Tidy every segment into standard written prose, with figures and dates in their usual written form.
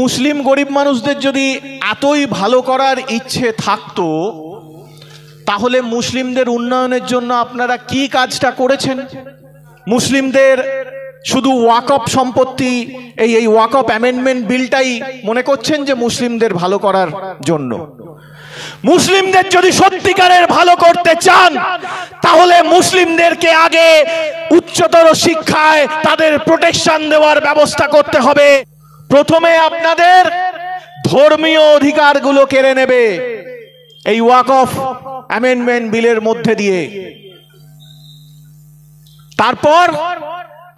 মুসলিম গরিব মানুষদের যদি এতই ভালো করার ইচ্ছে থাকতো তাহলে মুসলিমদের উন্নয়নের জন্য আপনারা কি কাজটা করেছেন? মুসলিমদের শুধু ওয়াকফ সম্পত্তি এই ওয়াকফ অ্যামেন্ডমেন্ট বিলটাই মনে করছেন যে মুসলিমদের ভালো করার জন্য? মুসলিমদের যদি সত্যিকারের ভালো করতে চান তাহলে মুসলিমদেরকে আগে উচ্চতর শিক্ষায় তাদের প্রোটেকশন দেওয়ার ব্যবস্থা করতে হবে। প্রথমে আপনাদের ধর্মীয় অধিকারগুলো কেড়ে নেবে এই ওয়াকফ অ্যামেন্ডমেন্ট বিলের মধ্যে দিয়ে। তারপর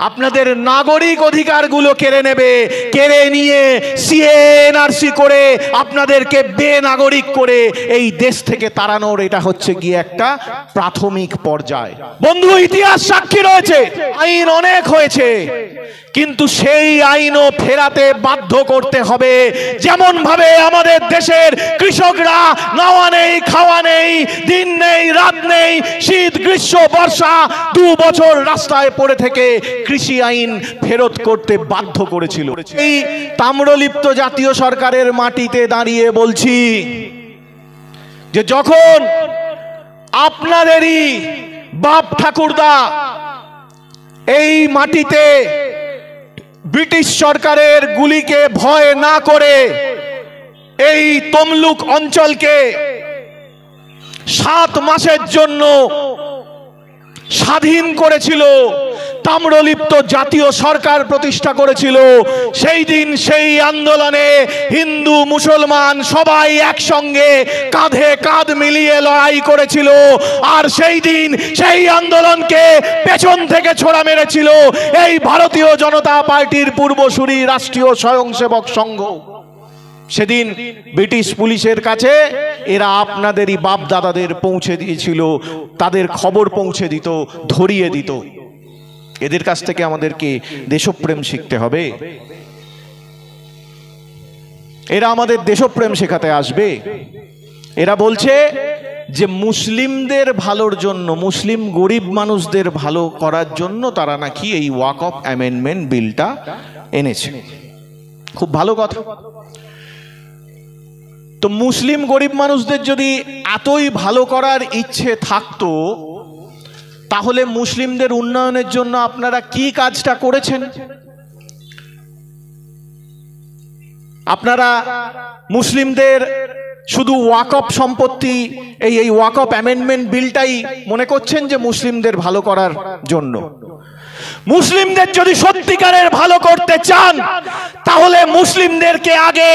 আপনাদের নাগরিক অধিকারগুলো কেড়ে নেবে, কেড়ে নিয়ে সিএনআরসি করে আপনাদেরকে বেনাগরিক করে এই দেশ থেকে তাড়ানোর এটা হচ্ছে গিয়ে একটা প্রাথমিক পর্যায়। বন্ধু, ইতিহাস সাক্ষী রয়েছে, আইন অনেক হয়েছে, কিন্তু সেই আইনও ফেরাতে বাধ্য করতে হবে। যেমন ভাবে আমাদের দেশের কৃষকরা নাওয়া নেই, খাওয়া নেই, দিন নেই, রাত নেই, শীত গ্রীষ্ম বর্ষা 2 বছর রাস্তায় পড়ে থেকে কৃষি আইন ফেরত করতে বাধ্য করেছিল। এই তাম্রলিপ্ত জাতীয় সরকারের মাটিতে দাঁড়িয়ে বলছি যে যখন আপনাদেরই বাপ ঠাকুরদা এই মাটিতে ব্রিটিশ সরকারের গুলিকে ভয় না করে এই তমলুক অঞ্চলকে 7 মাসের জন্য স্বাধীন করেছিল, তাম্রলিপ্ত জাতীয় সরকার প্রতিষ্ঠা করেছিল, সেই দিন সেই আন্দোলনে হিন্দু মুসলমান সবাই একসঙ্গে কাঁধে কাঁধ মিলিয়ে লড়াই করেছিল। আর সেই দিন সেই আন্দোলনকে পেছন থেকে ছোড়া মেরেছিল এই ভারতীয় জনতা পার্টির পূর্বসূরি রাষ্ট্রীয় স্বয়ংসেবক সংঘ। সেদিন ব্রিটিশ পুলিশের কাছে এরা আপনাদেরই বাপ দাদাদের পৌঁছে দিয়েছিল, তাদের খবর পৌঁছে দিত, ধরিয়ে দিত। এদের কাছ থেকে আমাদেরকে দেশপ্রেম শিখতে হবে। এরা আমাদের দেশপ্রেম শেখাতে আসবে। এরা বলছে যে মুসলিমদের ভালোর জন্য, মুসলিম গরিব মানুষদের ভালো করার জন্য তারা নাকি এই ওয়াকফ অ্যামেন্ডমেন্ট বিলটা এনেছে। খুব ভালো কথা। তো মুসলিম গরিব মানুষদের যদি এতই ভালো করার ইচ্ছে থাকতো তাহলে মুসলিমদের উন্নয়নের জন্য আপনারা কি কাজটা করেছেন? আপনারা মুসলিমদের শুধু ওয়াকফ সম্পত্তি এই ওয়াকফ অ্যামেন্ডমেন্ট বিলটাই মনে করছেন যে মুসলিমদের ভালো করার জন্য? মুসলিমদের যদি সত্যিকারের ভালো করতে চান তাহলে মুসলিমদেরকে আগে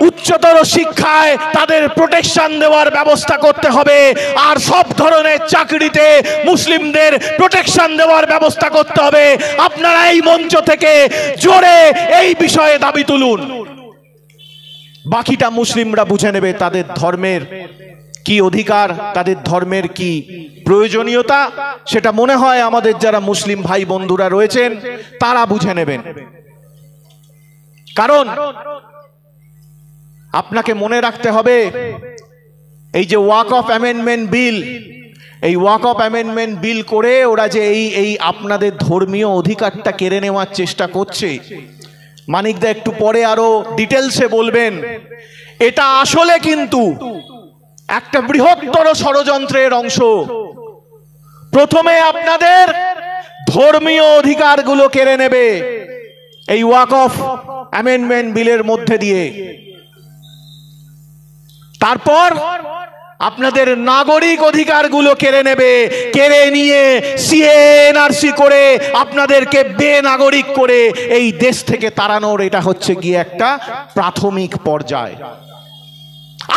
উচ্চতর শিক্ষায় তাদের প্রোটেকশন দেওয়ার ব্যবস্থা করতে হবে। আর সব ধরনের চাকরিতে মুসলিমদের প্রোটেকশন দেওয়ার ব্যবস্থা করতে হবে। আপনারা এই মঞ্চ থেকে জোরে এই বিষয়ে দাবি তুলুন। বাকিটা মুসলিমরা বুঝে নেবে তাদের ধর্মের কি অধিকার, তাদের ধর্মের কি প্রয়োজনীয়তা, সেটা মনে হয় আমাদের যারা মুসলিম ভাই বন্ধুরা রয়েছেন তারা বুঝে নেবেন। কারণ আপনাকে মনে রাখতে হবে এই যে ওয়াকফ অ্যামেন্ডমেন্ট বিল, এই ওয়াকফ অ্যামেন্ডমেন্ট বিল করে ওরা যে এই আপনাদের ধর্মীয় অধিকারটা কেড়ে নেওয়ার চেষ্টা করছে, মানিকদা একটু পরে আরো ডিটেলসে বলবেন, এটা আসলে কিন্তু একটা বৃহত্তর ষড়যন্ত্রের অংশ। প্রথমে আপনাদের ধর্মীয় অধিকারগুলো কেড়ে নেবে এই ওয়াকফ অ্যামেন্ডমেন্ট বিলের মধ্যে দিয়ে। তারপর আপনাদের নাগরিক অধিকারগুলো কেড়ে নেবে, কেড়ে নিয়ে সিএনআরসি করে আপনাদেরকে বেনাগরিক করে এই দেশ থেকে তাড়ানোর এটা হচ্ছে গিয়ে একটা প্রাথমিক পর্যায়।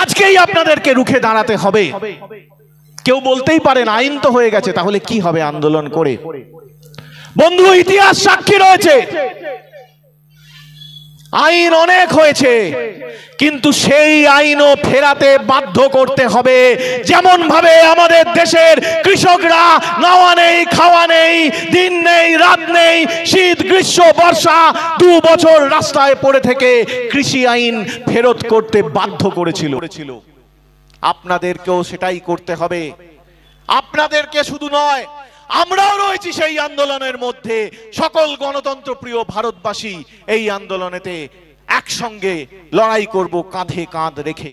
আজকেই আপনাদেরকে রুখে দাঁড়াতে হবে। কেউ বলতেই পারেন আইন তো হয়ে গেছে, তাহলে কি হবে আন্দোলন করে? বন্ধু, ইতিহাস সাক্ষী রয়েছে, আইন অনেক হয়েছে, কিন্তু সেই আইনও ফেরাতে বাধ্য করতে হবে। যেমন ভাবে আমাদের দেশের কৃষকরা নাওয়া নেই, খাওয়া নেই, দিন নেই, রাত নেই, শীত গ্রীষ্ম বর্ষা 2 বছর রাস্তায় পড়ে থেকে কৃষি আইন ফেরত করতে বাধ্য করেছিল, আপনাদেরকেও সেটাই করতে হবে। আপনাদেরকে শুধু নয়, আমরাও রয়েছি সেই আন্দোলনের মধ্যে। সকল গণতন্ত্র প্রিয় ভারতবাসী এই আন্দোলনেতে একসঙ্গে লড়াই করব কাঁধে কাঁধ রেখে।